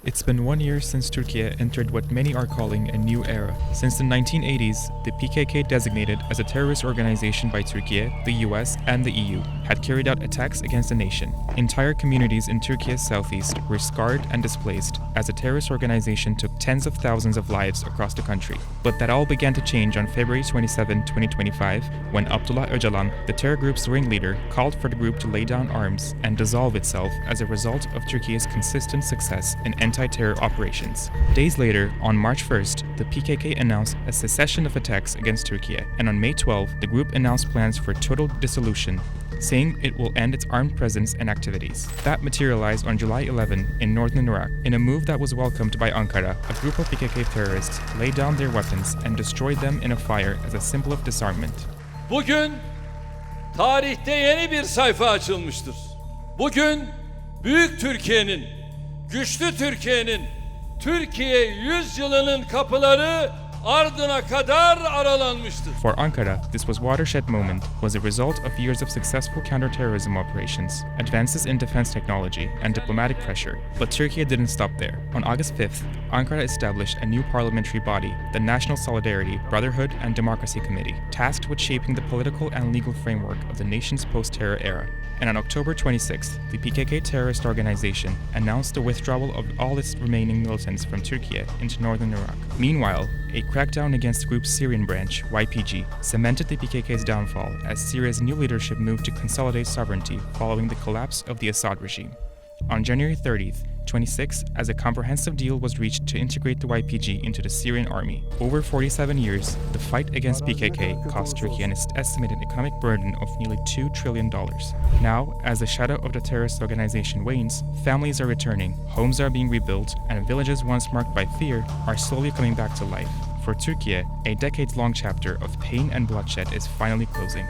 It's been 1 year since Türkiye entered what many are calling a new era. Since the 1980s, the PKK, designated as a terrorist organization by Türkiye, the US, and the EU, had carried out attacks against the nation. Entire communities in Türkiye's southeast were scarred and displaced as the terrorist organization took tens of thousands of lives across the country. But that all began to change on February 27, 2025, when Abdullah Öcalan, the terror group's ringleader, called for the group to lay down arms and dissolve itself as a result of Türkiye's consistent success in anti-terror operations. Days later, on March 1st, the PKK announced a cessation of attacks against Türkiye, and on May 12, the group announced plans for total dissolution, saying it will end its armed presence and activities. That materialized on July 11 in northern Iraq. In a move that was welcomed by Ankara, a group of PKK terrorists laid down their weapons and destroyed them in a fire as a symbol of disarmament. Bugün tarihte yeni bir sayfa açılmıştır. Bugün büyük Türkiye'nin, güçlü Türkiye'nin, Türkiye 100 yılının kapıları ardına kadar aralanmıştır. For Ankara, this watershed moment was a result of years of successful counterterrorism operations, advances in defense technology, and diplomatic pressure. But Turkey didn't stop there. On August 5th, Ankara established a new parliamentary body, the National Solidarity, Brotherhood, and Democracy Committee, tasked with shaping the political and legal framework of the nation's post-terror era. And on October 26th, the PKK terrorist organization announced the withdrawal of all its remaining militants from Türkiye into northern Iraq. Meanwhile, a crackdown against the group's Syrian branch, YPG, cemented the PKK's downfall as Syria's new leadership moved to consolidate sovereignty following the collapse of the Assad regime. On January 30th, 26, as a comprehensive deal was reached to integrate the YPG into the Syrian army. Over 47 years, the fight against PKK cost Turkey an estimated economic burden of nearly $2 trillion. Now, as the shadow of the terrorist organization wanes, families are returning, homes are being rebuilt, and villages once marked by fear are slowly coming back to life. For Türkiye, a decades-long chapter of pain and bloodshed is finally closing.